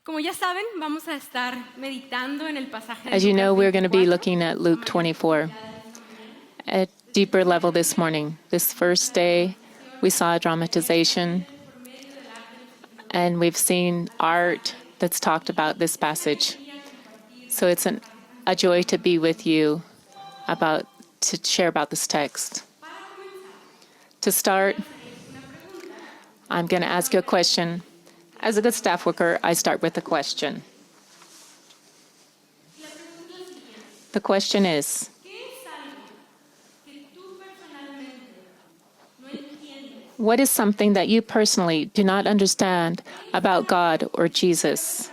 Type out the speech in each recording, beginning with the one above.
Como ya saben, vamos a estar meditando en el pasaje. As you know, we're going to be looking at Luke 24 at a deeper level this morning. This first day, we saw a dramatization, and we've seen art that's talked about this passage. So it's a joy to be with you to share about this text. To start, I'm going to ask you a question. As a good staff worker, I start with a question. The question is, what is something that you personally do not understand about God or Jesus?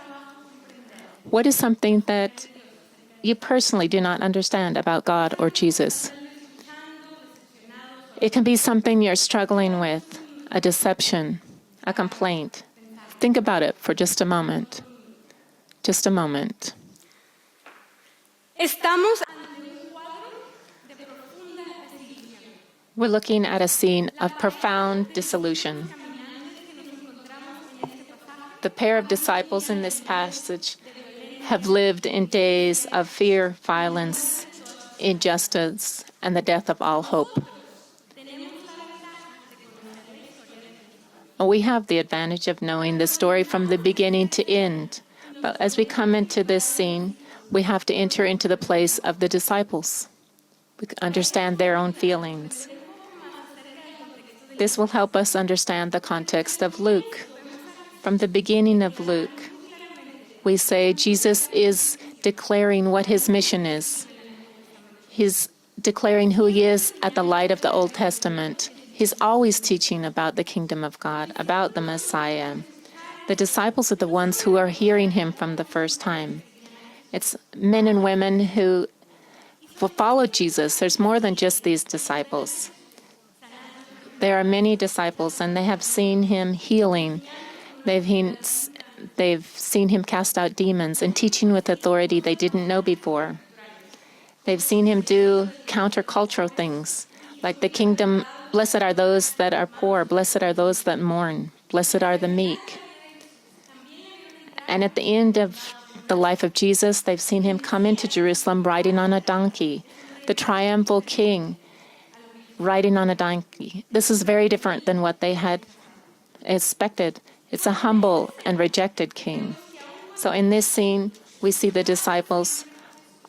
What is something that you personally do not understand about God or Jesus? It can be something you're struggling with, a deception, a complaint. Think about it for just a moment. Just a moment. We're looking at a scene of profound disillusion. The pair of disciples in this passage have lived in days of fear, violence, injustice, and the death of all hope. We have the advantage of knowing the story from the beginning to end. But as we come into this scene, we have to enter into the place of the disciples. We can understand their own feelings. This will help us understand the context of Luke. From the beginning of Luke, we say Jesus is declaring what his mission is. He's declaring who he is at the light of the Old Testament. He's always teaching about the kingdom of God, about the Messiah. The disciples are the ones who are hearing him from the first time. It's men and women who followed Jesus. There's more than just these disciples. There are many disciples, and they have seen him healing. They've seen him cast out demons and teaching with authority they didn't know before. They've seen him do countercultural things, like the kingdom. Blessed are those that are poor. Blessed are those that mourn. Blessed are the meek. And at the end of the life of Jesus, they've seen him come into Jerusalem riding on a donkey, the triumphal king riding on a donkey. This is very different than what they had expected. It's a humble and rejected king. So in this scene, we see the disciples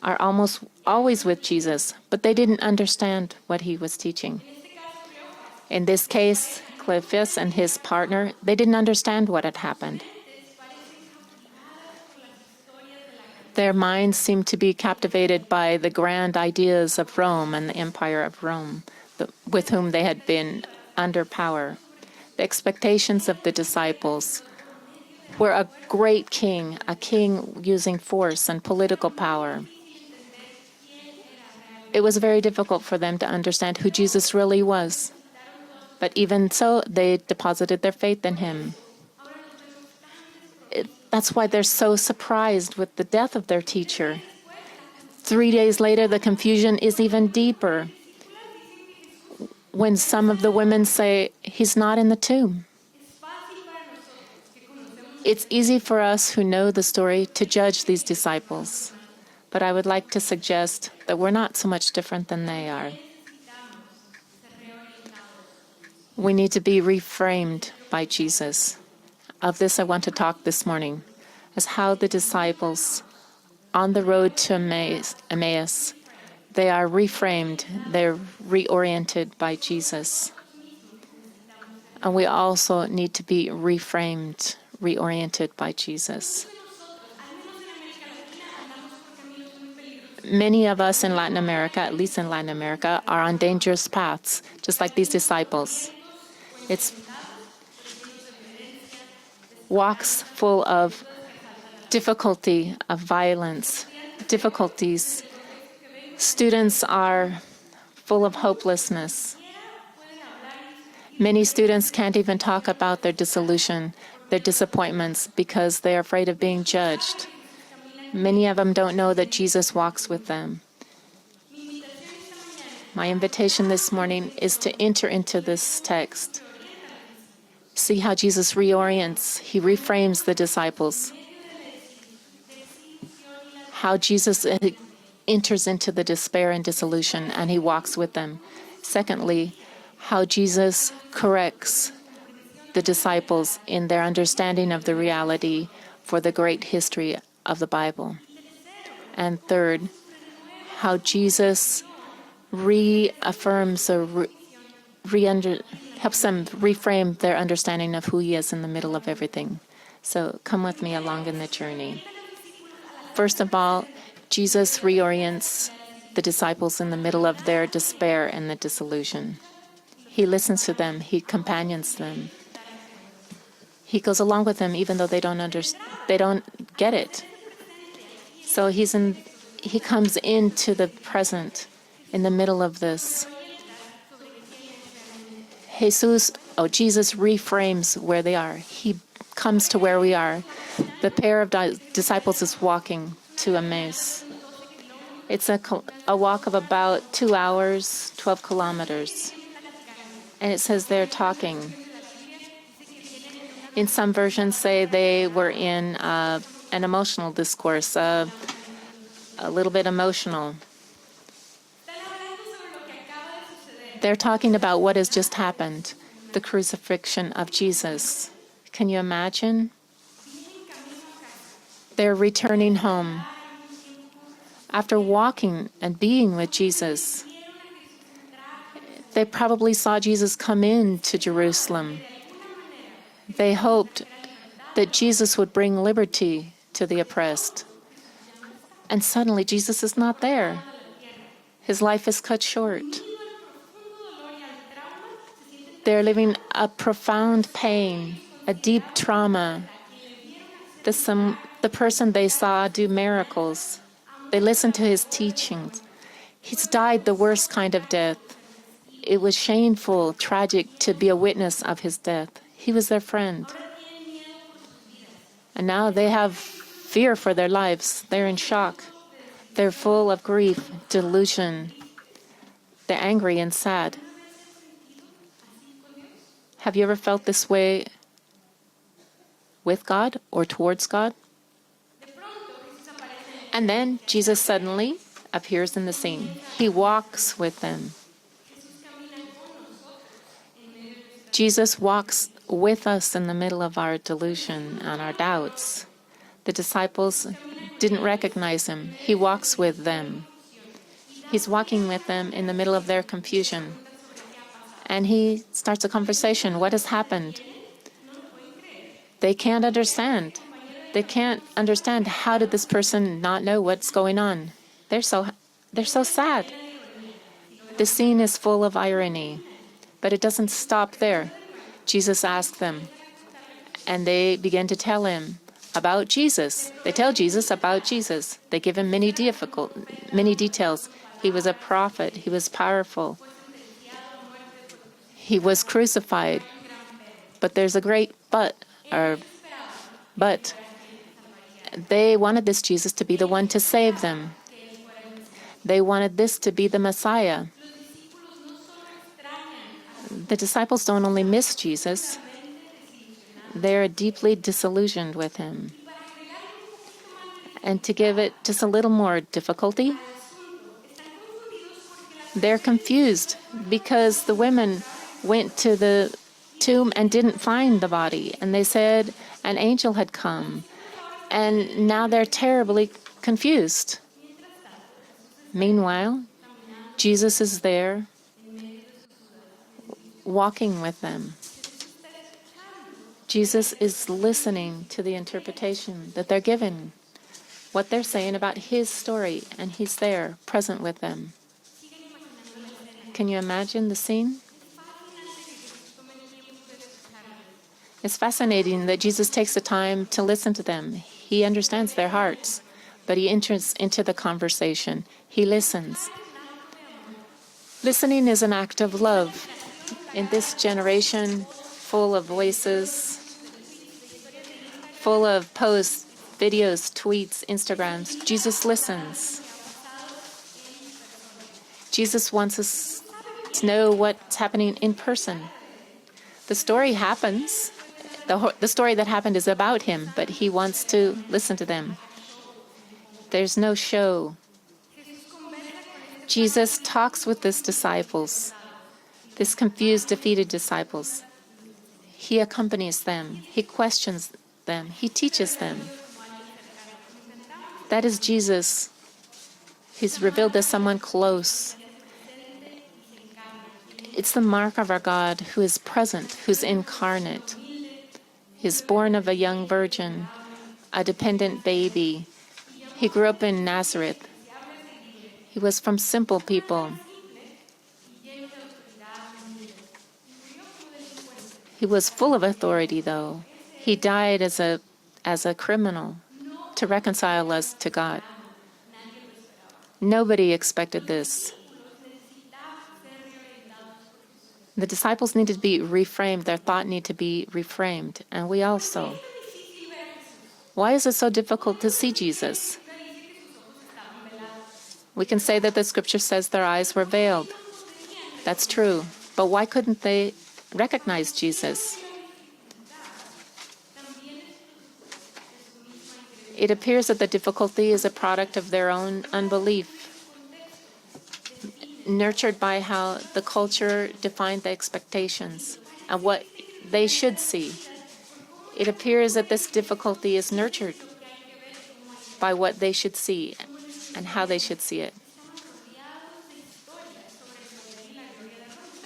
are almost always with Jesus, but they didn't understand what he was teaching. In this case, Cleophas and his partner, they didn't understand what had happened. Their minds seemed to be captivated by the grand ideas of Rome and the empire of Rome, with whom they had been under power. The expectations of the disciples were a great king, a king using force and political power. It was very difficult for them to understand who Jesus really was. But even so, they deposited their faith in him. That's why they're so surprised with the death of their teacher. 3 days later, the confusion is even deeper when some of the women say, he's not in the tomb. It's easy for us who know the story to judge these disciples. But I would like to suggest that we're not so much different than they are. We need to be reframed by Jesus. Of this I want to talk this morning, as how the disciples on the road to Emmaus, they are reframed, they're reoriented by Jesus. And we also need to be reframed, reoriented by Jesus. Many of us in Latin America, at least in Latin America, are on dangerous paths, just like these disciples. It's walks full of difficulty, of violence, difficulties. Students are full of hopelessness. Many students can't even talk about their disillusion, their disappointments, because they're afraid of being judged. Many of them don't know that Jesus walks with them. My invitation this morning is to enter into this text. See how Jesus reorients, he reframes the disciples. how Jesus enters into the despair and dissolution and he walks with them. Secondly, how Jesus corrects the disciples in their understanding of the reality for the great history of the Bible. And third, how Jesus reaffirms or helps them reframe their understanding of who he is in the middle of everything. So come with me along in the journey. First of all, Jesus reorients the disciples in the middle of their despair and the disillusion. He listens to them. He companions them. He goes along with them even though they don't get it. So he comes into the present in the middle of this. Jesus reframes where they are. He comes to where we are. The pair of disciples is walking to Emmaus. It's a walk of about 2 hours, 12 kilometers. And it says they're talking. In some versions say they were in an emotional discourse, a little bit emotional. They're talking about what has just happened, the crucifixion of Jesus. Can you imagine? They're returning home. After walking and being with Jesus, they probably saw Jesus come into Jerusalem. They hoped that Jesus would bring liberty to the oppressed. And suddenly Jesus is not there. His life is cut short. They're living a profound pain, a deep trauma. The person they saw do miracles. They listened to his teachings. He's died the worst kind of death. It was shameful, tragic to be a witness of his death. He was their friend. And now they have fear for their lives. They're in shock. They're full of grief, delusion. They're angry and sad. Have you ever felt this way with God or towards God? And then Jesus suddenly appears in the scene. He walks with them. Jesus walks with us in the middle of our delusion and our doubts. The disciples didn't recognize him. He walks with them. He's walking with them in the middle of their confusion. And he starts a conversation. What has happened? They can't understand. They can't understand how did this person not know what's going on. They're so sad. The scene is full of irony, but it doesn't stop there. Jesus asks them, and they begin to tell him about Jesus. They tell Jesus about Jesus. They give him many details. He was a prophet. He was powerful. He was crucified. But there's a great but. They wanted this Jesus to be the one to save them. They wanted this to be the Messiah. The disciples don't only miss Jesus, they're deeply disillusioned with him. And to give it just a little more difficulty, they're confused because the women went to the tomb and didn't find the body. And they said an angel had come. And now they're terribly confused. Meanwhile, Jesus is there walking with them. Jesus is listening to the interpretation that they're given, what they're saying about his story, and he's there, present with them. Can you imagine the scene? It's fascinating that Jesus takes the time to listen to them. He understands their hearts, but he enters into the conversation. He listens. Listening is an act of love. In this generation, full of voices, full of posts, videos, tweets, Instagrams, Jesus listens. Jesus wants us to know what's happening in person. The story happens. The story that happened is about him, but he wants to listen to them. There's no show. Jesus talks with his disciples, these confused, defeated disciples. He accompanies them. He questions them. He teaches them. That is Jesus. He's revealed as someone close. It's the mark of our God who is present, who's incarnate. He's born of a young virgin, a dependent baby. He grew up in Nazareth. He was from simple people. He was full of authority, though. He died as a criminal to reconcile us to God. Nobody expected this. The disciples needed to be reframed. Their thought needed to be reframed, and we also. Why is it so difficult to see Jesus? We can say that the scripture says their eyes were veiled. That's true. But why couldn't they recognize Jesus? It appears that the difficulty is a product of their own unbelief, nurtured by how the culture defined the expectations and what they should see. It appears that this difficulty is nurtured by what they should see and how they should see it.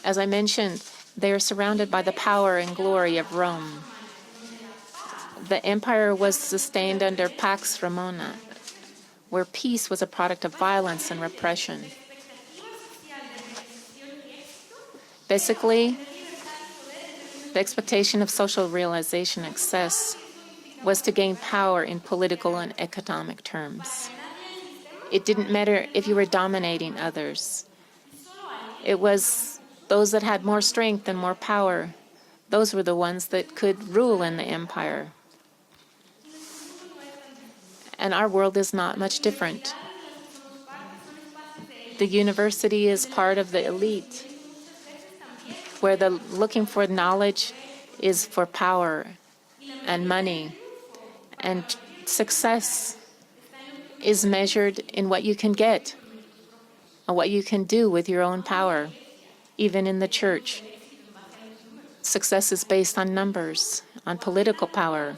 As I mentioned, they are surrounded by the power and glory of Rome. The empire was sustained under Pax Romana, where peace was a product of violence and repression. Basically, the expectation of social realization and success was to gain power in political and economic terms. It didn't matter if you were dominating others. It was those that had more strength and more power. Those were the ones that could rule in the empire. And our world is not much different. The university is part of the elite, where the looking for knowledge is for power and money. And success is measured in what you can get and what you can do with your own power, even in the church. Success is based on numbers, on political power,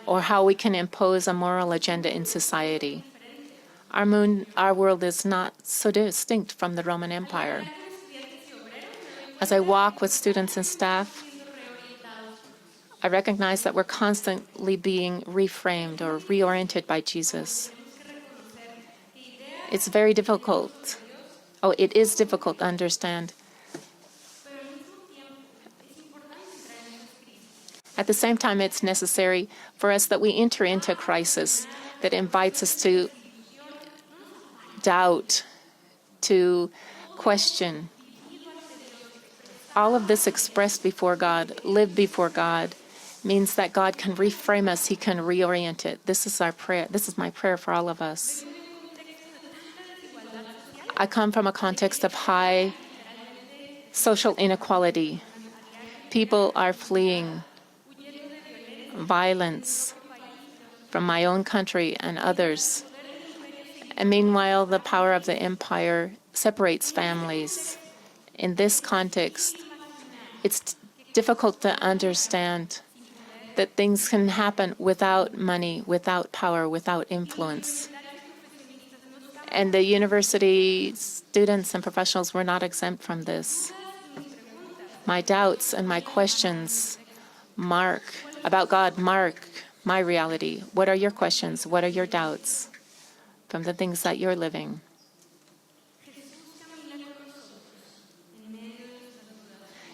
or how we can impose a moral agenda in society. Our world is not so distinct from the Roman Empire. As I walk with students and staff, I recognize that we're constantly being reframed or reoriented by Jesus. It's very difficult. It is difficult to understand. At the same time, it's necessary for us that we enter into a crisis that invites us to doubt, to question. All of this expressed before God, lived before God, means that God can reframe us. He can reorient it. This is our prayer. This is my prayer for all of us. I come from a context of high social inequality. People are fleeing violence from my own country and others. And meanwhile, the power of the empire separates families. In this context, it's difficult to understand that things can happen without money, without power, without influence. And the university students and professionals were not exempt from this. My doubts and my questions about God mark my reality. What are your questions? What are your doubts from the things that you're living?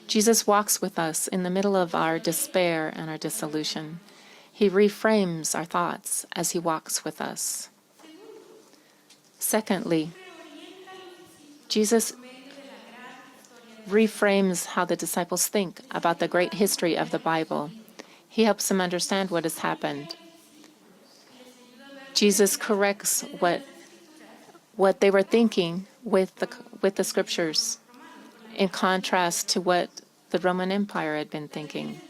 Jesus walks with us in the middle of our despair and our dissolution. He reframes our thoughts as he walks with us. Secondly, Jesus reframes how the disciples think about the great history of the Bible. He helps them understand what has happened. Jesus corrects what they were thinking with the scriptures, in contrast to what the Roman Empire had been thinking.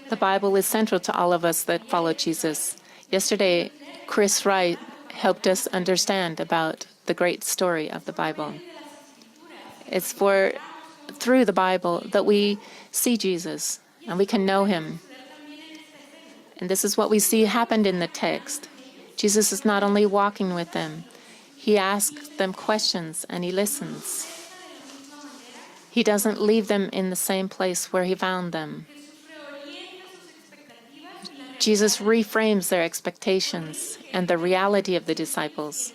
The Bible is central to all of us that follow Jesus. Yesterday, Chris Wright helped us understand about the great story of the Bible. It's through the Bible that we see Jesus and we can know him. And this is what we see happened in the text. Jesus is not only walking with them, he asks them questions and he listens. He doesn't leave them in the same place where he found them. Jesus reframes their expectations and the reality of the disciples.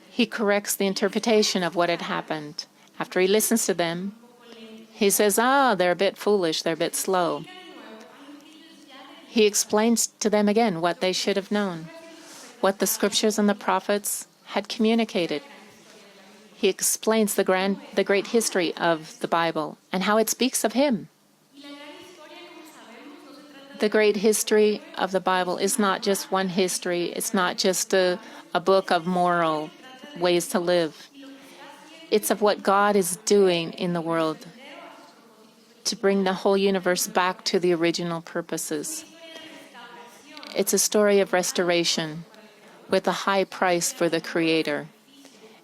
He corrects the interpretation of what had happened. After he listens to them, he says, they're a bit foolish, they're a bit slow. He explains to them again what they should have known, what the scriptures and the prophets had communicated. He explains the great history of the Bible and how it speaks of him. The great history of the Bible is not just one history. It's not just a book of moral ways to live. It's of what God is doing in the world to bring the whole universe back to the original purposes. It's a story of restoration with a high price for the Creator.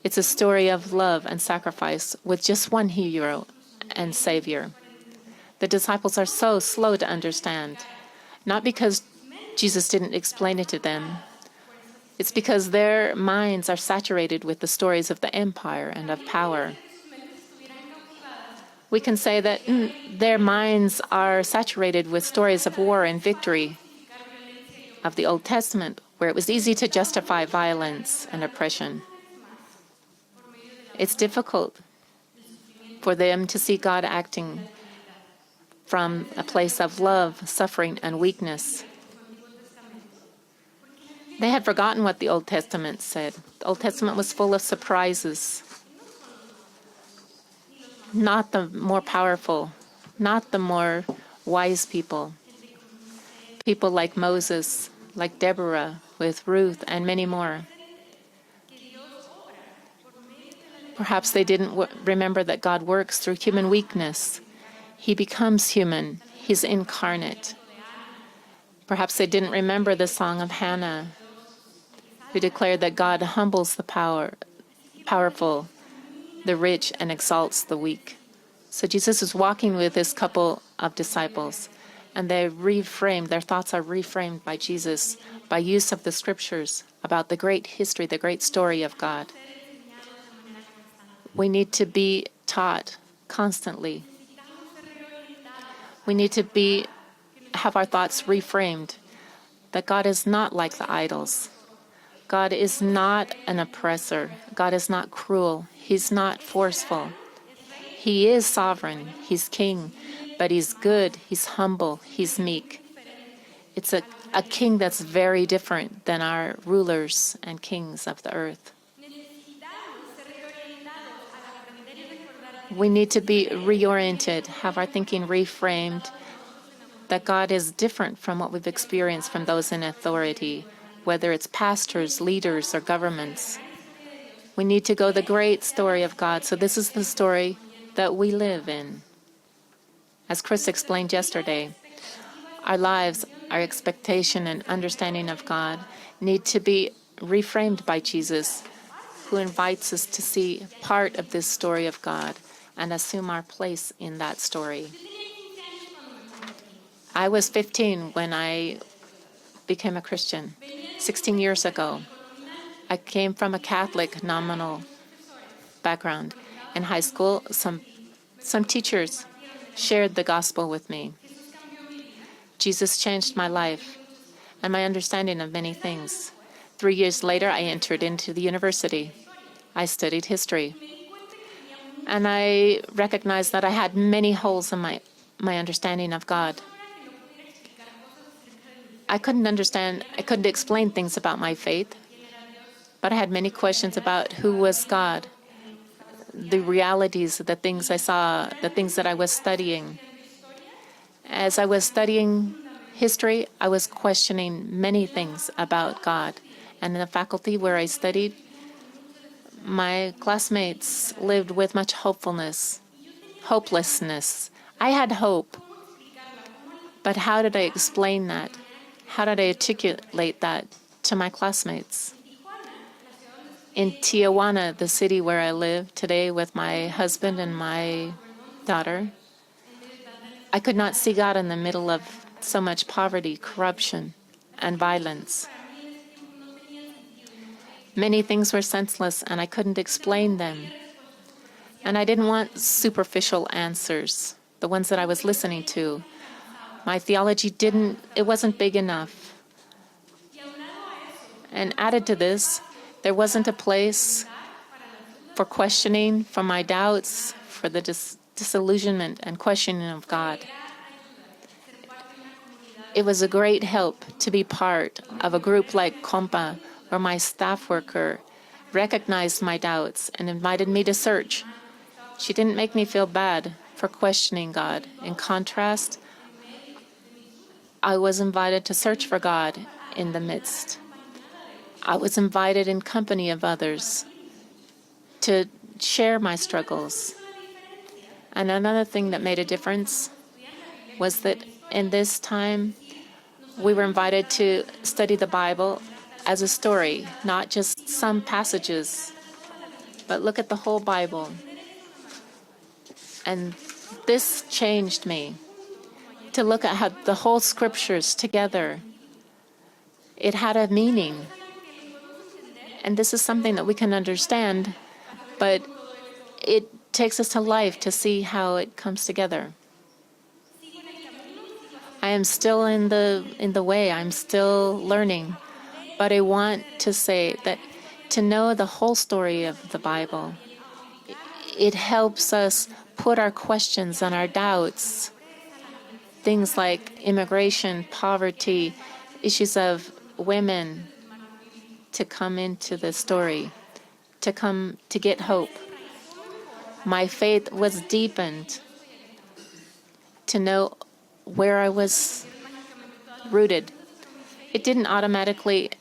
It's a story of love and sacrifice with just one hero and Savior. The disciples are so slow to understand, not because Jesus didn't explain it to them. It's because their minds are saturated with the stories of the empire and of power. We can say that their minds are saturated with stories of war and victory of the Old Testament, where it was easy to justify violence and oppression. It's difficult for them to see God acting from a place of love, suffering, and weakness. They had forgotten what the Old Testament said. The Old Testament was full of surprises. Not the more powerful, not the more wise people. People like Moses, like Deborah, with Ruth, and many more. Perhaps they didn't remember that God works through human weakness. He becomes human. He's incarnate. Perhaps they didn't remember the song of Hannah, who declared that God humbles the powerful, the rich, and exalts the weak. So Jesus is walking with this couple of disciples, and their thoughts are reframed by Jesus by use of the scriptures about the great history, the great story of God. We need to be taught constantly. We need to have our thoughts reframed, that God is not like the idols. God is not an oppressor. God is not cruel. He's not forceful. He is sovereign. He's king, but he's good. He's humble. He's meek. It's a king that's very different than our rulers and kings of the earth. We need to be reoriented, have our thinking reframed, that God is different from what we've experienced from those in authority, whether it's pastors, leaders, or governments. We need to go the great story of God. So this is the story that we live in. As Chris explained yesterday, our lives, our expectation and understanding of God need to be reframed by Jesus, who invites us to see part of this story of God and assume our place in that story. I was 15 when I became a Christian, 16 years ago. I came from a Catholic nominal background. In high school, some teachers shared the gospel with me. Jesus changed my life and my understanding of many things. 3 years later, I entered into the university. I studied history. And I recognized that I had many holes in my understanding of God. I couldn't explain things about my faith, but I had many questions about who was God, the realities, the things I saw, the things that I was studying. As I was studying history, I was questioning many things about God. And in the faculty where I studied, my classmates lived with much hopelessness. I had hope, But how did I explain that? How did I articulate that to my classmates? In Tijuana, the city where I live today with my husband and my daughter, I could not see God in the middle of so much poverty, corruption, and violence. Many things were senseless, and I couldn't explain them. And I didn't want superficial answers, the ones that I was listening to. My theology it wasn't big enough. And added to this, there wasn't a place for questioning, for my doubts, for the disillusionment and questioning of God. It was a great help to be part of a group like COMPA, where my staff worker recognized my doubts and invited me to search. She didn't make me feel bad for questioning God. In contrast, I was invited to search for God in the midst. I was invited in company of others to share my struggles. And another thing that made a difference was that in this time, we were invited to study the Bible as a story, not just some passages, but look at the whole Bible. And this changed me, to look at how the whole scriptures together, it had a meaning. And this is something that we can understand, but it takes us to life to see how it comes together. I am still in the way. I'm still learning. But I want to say that to know the whole story of the Bible, it helps us put our questions and our doubts, things like immigration, poverty, issues of women, to come into the story, to get hope. My faith was deepened to know where I was rooted. It didn't automatically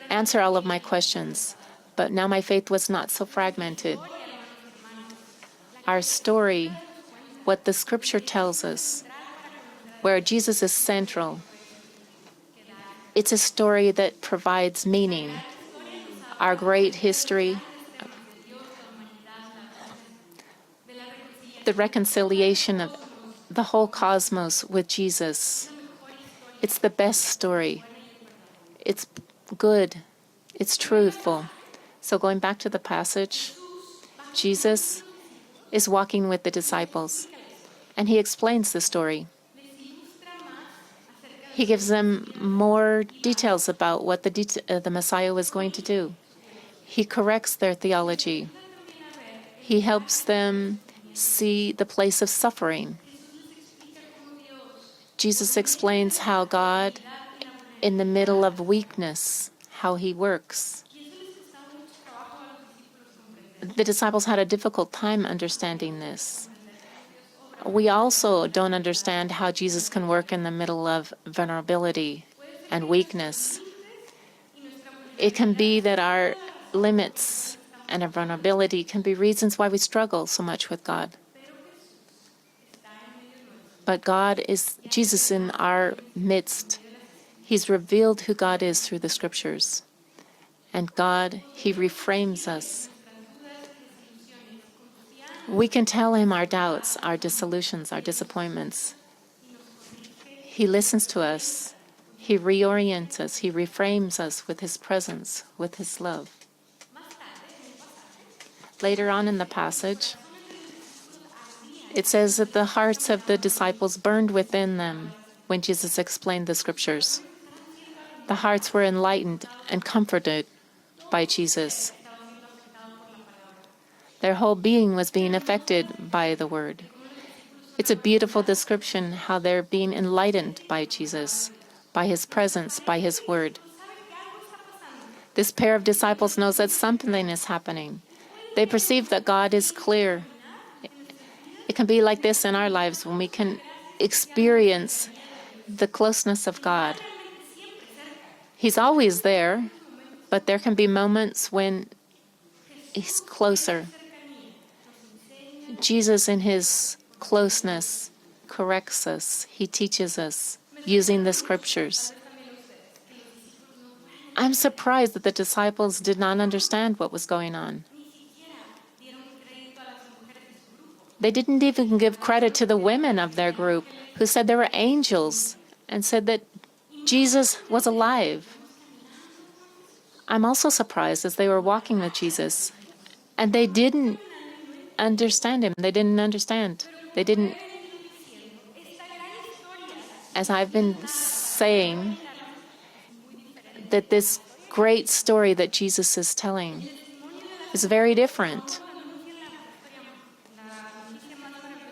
answer all of my questions, but now my faith was not so fragmented. Our story, what the scripture tells us, where Jesus is central, it's a story that provides meaning. Our great history, the reconciliation of the whole cosmos with Jesus. It's the best story. It's good. It's truthful. So going back to the passage, Jesus is walking with the disciples, and he explains the story. He gives them more details about what the Messiah was going to do. He corrects their theology. He helps them see the place of suffering. Jesus explains how God, in the middle of weakness, how he works. The disciples had a difficult time understanding this. We also don't understand how Jesus can work in the middle of vulnerability and weakness. It can be that our limits and our vulnerability can be reasons why we struggle so much with God. But God is Jesus in our midst. He's revealed who God is through the scriptures. And God, he reframes us. We can tell him our doubts, our disillusions, our disappointments. He listens to us. He reorients us. He reframes us with his presence, with his love. Later on in the passage, it says that the hearts of the disciples burned within them when Jesus explained the scriptures. The hearts were enlightened and comforted by Jesus. Their whole being was being affected by the word. It's a beautiful description how they're being enlightened by Jesus, by his presence, by his word. This pair of disciples knows that something is happening. They perceive that God is clear. It can be like this in our lives when we can experience the closeness of God. He's always there, but there can be moments when he's closer. Jesus, in his closeness, corrects us. He teaches us. using the scriptures. I'm surprised that the disciples did not understand what was going on. They didn't even give credit to the women of their group who said they were angels and said that Jesus was alive. I'm also surprised as they were walking with Jesus and they didn't understand him. They didn't understand. They didn't. As I've been saying, that this great story that Jesus is telling is very different.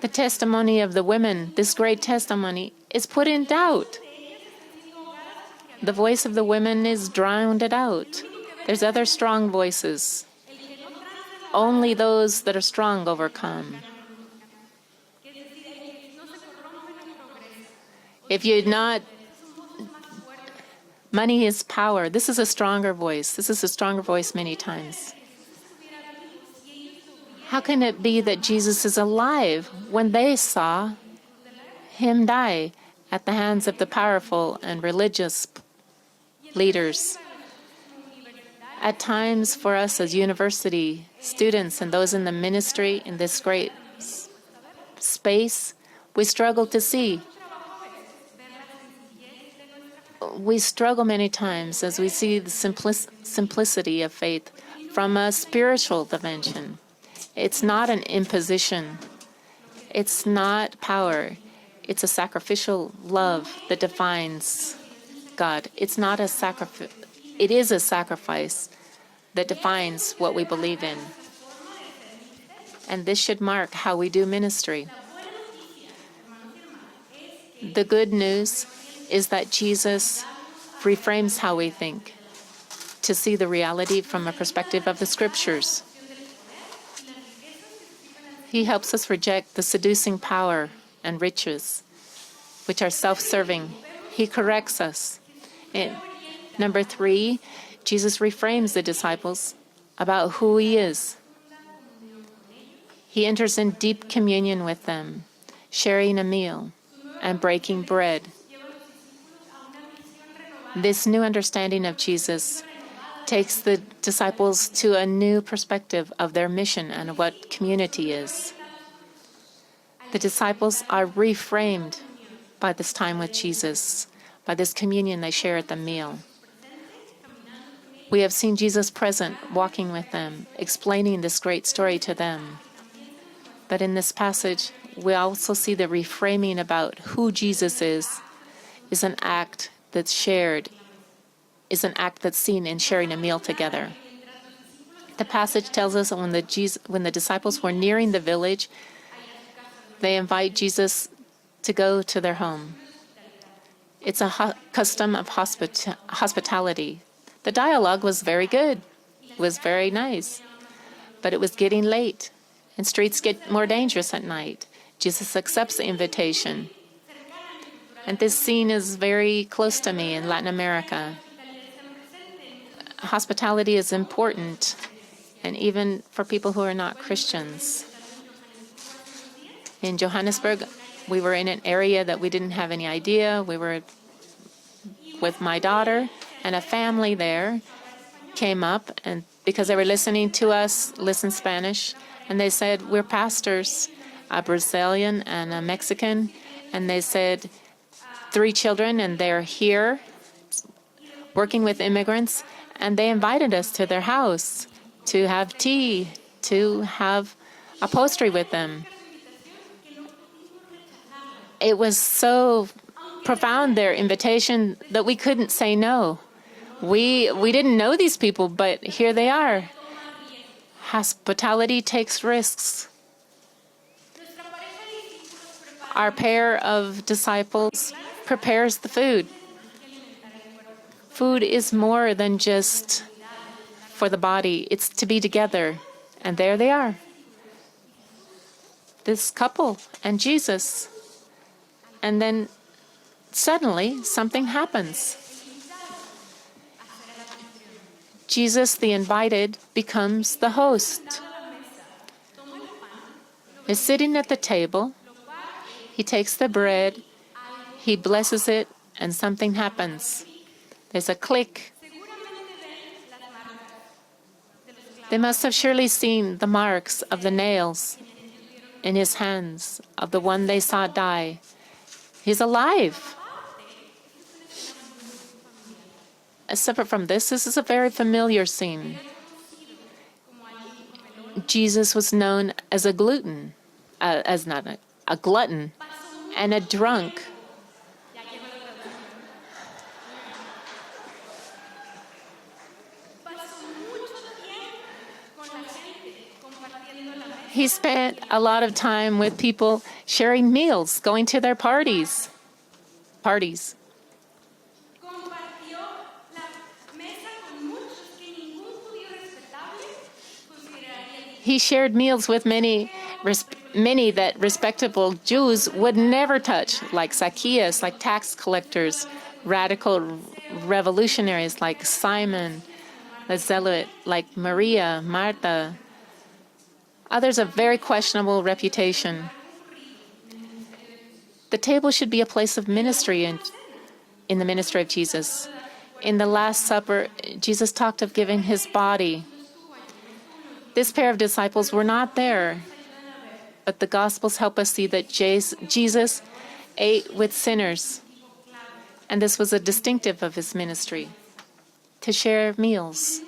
The testimony of the women, this great testimony, is put in doubt. The voice of the women is drowned out. There's other strong voices. Only those that are strong overcome. If you're not, money is power. This is a stronger voice. This is a stronger voice many times. How can it be that Jesus is alive when they saw him die at the hands of the powerful and religious leaders? At times for us as university students and those in the ministry in this great space, we struggle to see. We struggle many times as we see the simplicity of faith from a spiritual dimension. It's not an imposition. It's not power. It's a sacrificial love that defines God. It's not a sacrifice. It is a sacrifice that defines what we believe in. And this should mark how we do ministry. The good news is that Jesus reframes how we think to see the reality from a perspective of the scriptures. He helps us reject the seducing power and riches, which are self-serving. He corrects us. Number 3, Jesus reframes the disciples about who he is. He enters in deep communion with them, sharing a meal and breaking bread. This new understanding of Jesus takes the disciples to a new perspective of their mission and what community is. The disciples are reframed by this time with Jesus, by this communion they share at the meal. We have seen Jesus present, walking with them, explaining this great story to them. But in this passage, we also see the reframing about who Jesus is an act that's shared, is an act that's seen in sharing a meal together. The passage tells us that when the disciples were nearing the village, they invite Jesus to go to their home. It's a custom of hospitality. The dialogue was very good. It was very nice. But it was getting late, and streets get more dangerous at night. Jesus accepts the invitation. And this scene is very close to me in Latin America. Hospitality is important, and even for people who are not Christians. In Johannesburg, we were in an area that we didn't have any idea. We were with my daughter, and a family there came up, and because they were listening to us listen Spanish, and they said, we're pastors, a Brazilian and a Mexican, and they said 3 children, and they're here working with immigrants, and they invited us to their house to have tea, to have upholstery with them. It was so profound, their invitation, that we couldn't say no. We didn't know these people, but here they are. Hospitality takes risks. Our pair of disciples prepares the food. Food is more than just for the body. It's to be together. And there they are. This couple and Jesus. And then suddenly something happens. Jesus, the invited, becomes the host. He's sitting at the table. He takes the bread. He blesses it and something happens. There's a click. They must have surely seen the marks of the nails in his hands of the one they saw die. He's alive. Separate from this is a very familiar scene. Jesus was known as a glutton, as not a glutton, and a drunk. He spent a lot of time with people sharing meals, going to their parties. He shared meals with many that respectable Jews would never touch, like Zacchaeus, like tax collectors, radical revolutionaries like Simon, the Zealot, like Maria, Martha, others of very questionable reputation. The table should be a place of ministry in the ministry of Jesus. In the Last Supper, Jesus talked of giving his body. This pair of disciples were not there, but the Gospels help us see that Jesus ate with sinners, and this was a distinctive of his ministry, to share meals.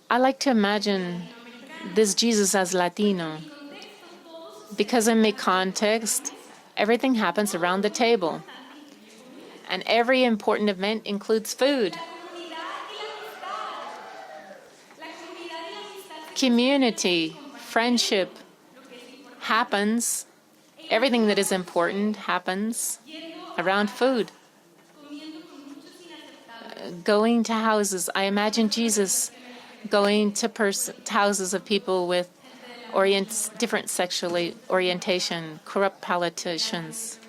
I like to imagine this Jesus as Latino, because in my context, everything happens around the table, and every important event includes food. Community, friendship happens, everything that is important happens around food. Going to houses, I imagine Jesus going to houses of people with different sexual orientation, corrupt politicians,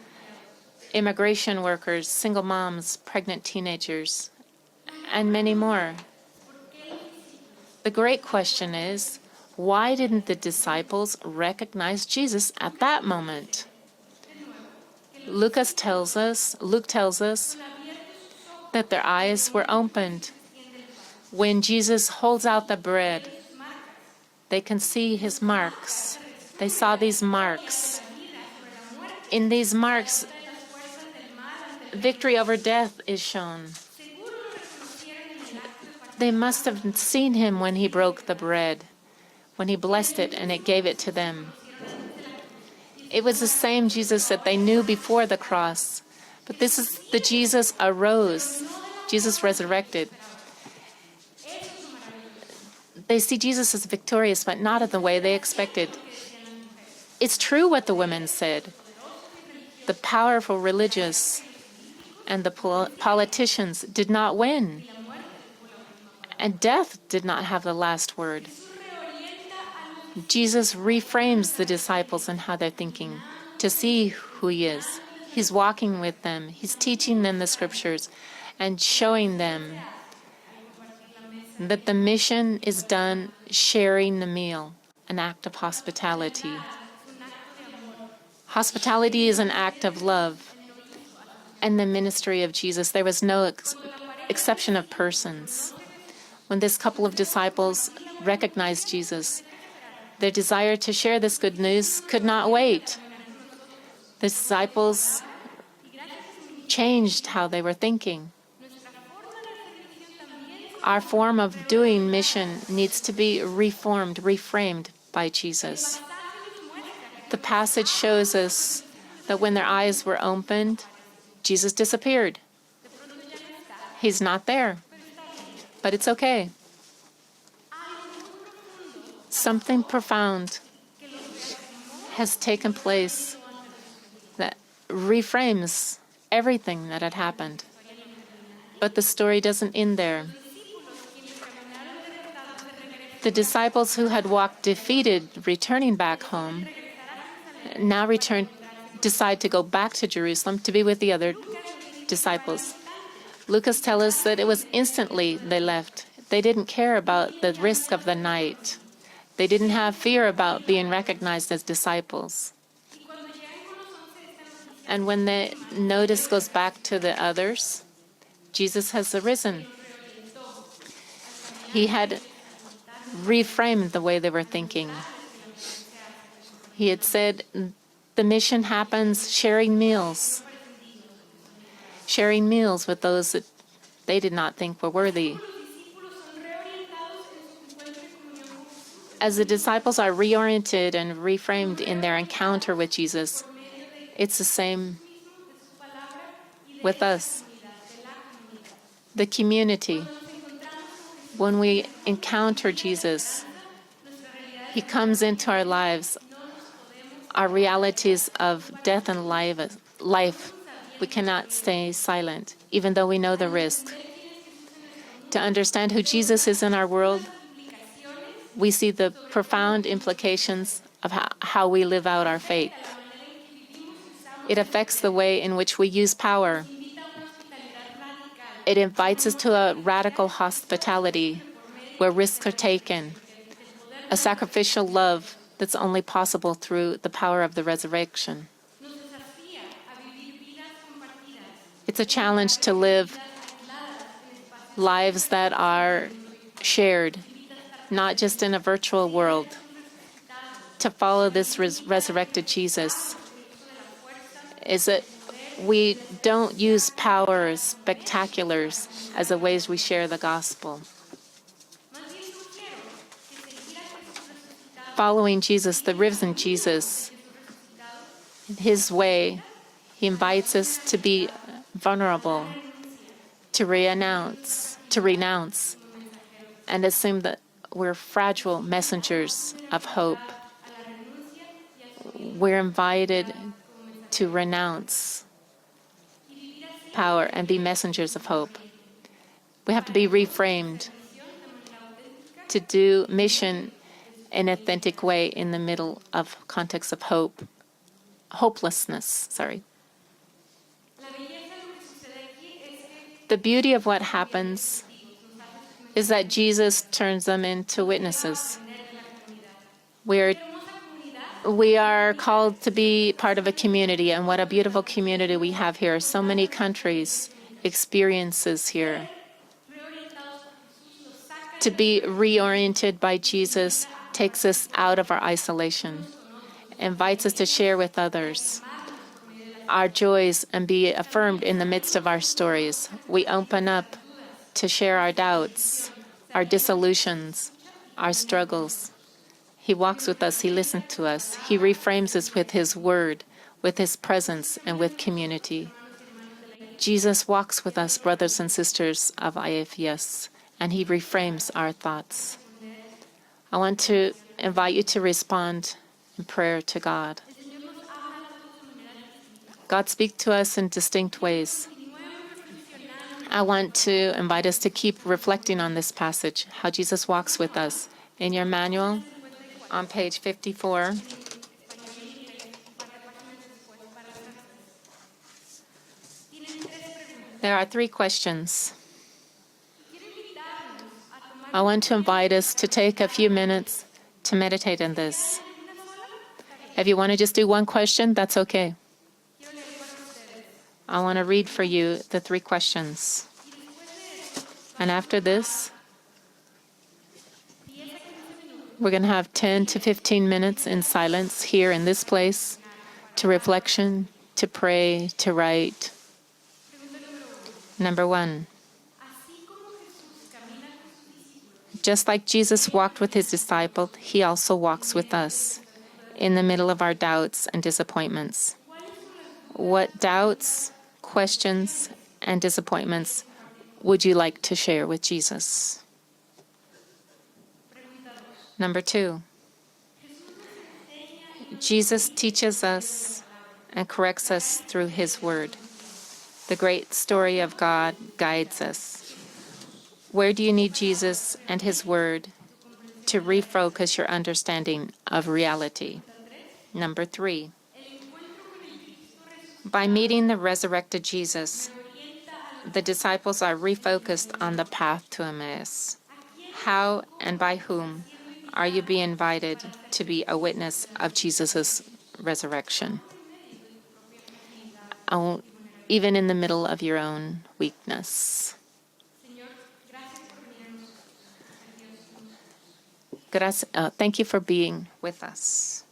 immigration workers, single moms, pregnant teenagers, and many more. The great question is, why didn't the disciples recognize Jesus at that moment? Luke tells us that their eyes were opened. When Jesus holds out the bread, they can see his marks. They saw these marks. In these marks, victory over death is shown. They must have seen him when he broke the bread, when he blessed it and it gave it to them. It was the same Jesus that they knew before the cross, but this is the Jesus arose, Jesus resurrected. They see Jesus as victorious, but not in the way they expected. It's true what the women said. The powerful religious and the politicians did not win. And death did not have the last word. Jesus reframes the disciples and how they're thinking to see who he is. He's walking with them. He's teaching them the scriptures and showing them that the mission is done sharing the meal, an act of hospitality. Hospitality is an act of love. And the ministry of Jesus, there was no exception of persons. When this couple of disciples recognized Jesus, their desire to share this good news could not wait. The disciples changed how they were thinking. Our form of doing mission needs to be reframed by Jesus. The passage shows us that when their eyes were opened, Jesus disappeared. He's not there. But it's okay. Something profound has taken place that reframes everything that had happened. But the story doesn't end there. The disciples who had walked defeated, returning back home, now decide to go back to Jerusalem to be with the other disciples. Lucas tells us that it was instantly they left. They didn't care about the risk of the night. They didn't have fear about being recognized as disciples. And when the notice goes back to the others, Jesus has arisen. He had reframed the way they were thinking. He had said, the mission happens sharing meals with those that they did not think were worthy. As the disciples are reoriented and reframed in their encounter with Jesus, it's the same with us. The community. When we encounter Jesus, He comes into our lives, our realities of death and life. We cannot stay silent, even though we know the risk. To understand who Jesus is in our world, we see the profound implications of how we live out our faith. It affects the way in which we use power. It invites us to a radical hospitality where risks are taken, a sacrificial love that's only possible through the power of the resurrection. It's a challenge to live lives that are shared, not just in a virtual world, to follow this resurrected Jesus. Is that we don't use power or spectaculars as the ways we share the gospel. Following Jesus, the risen Jesus, His way, He invites us to be vulnerable, to renounce, and assume that we're fragile messengers of hope. We're invited to renounce power and be messengers of hope. We have to be reframed to do mission in an authentic way in the middle of context of hopelessness. The beauty of what happens is that Jesus turns them into witnesses. We are called to be part of a community, and what a beautiful community we have here. So many countries, experiences here. To be reoriented by Jesus takes us out of our isolation, invites us to share with others our joys and be affirmed in the midst of our stories. We open up to share our doubts, our disillusions, our struggles. He walks with us, He listens to us, He reframes us with His word, with His presence, and with community. Jesus walks with us, brothers and sisters of IFES, and He reframes our thoughts. I want to invite you to respond in prayer to God. God speaks to us in distinct ways. I want to invite us to keep reflecting on this passage, how Jesus walks with us. In your manual, on page 54, there are 3 questions. I want to invite us to take a few minutes to meditate on this. If you want to just do one question, that's okay. I want to read for you the 3 questions. And after this, we're going to have 10 to 15 minutes in silence here in this place to reflection, to pray, to write. Number 1. Just like Jesus walked with His disciples, He also walks with us in the middle of our doubts and disappointments. What doubts, questions, and disappointments would you like to share with Jesus? Number 2, Jesus teaches us and corrects us through His word. The great story of God guides us. Where do you need Jesus and His word to refocus your understanding of reality? Number 3, by meeting the resurrected Jesus, the disciples are refocused on the path to Emmaus. How and by whom are you being invited to be a witness of Jesus' resurrection? even in the middle of your own weakness. Thank you for being with us.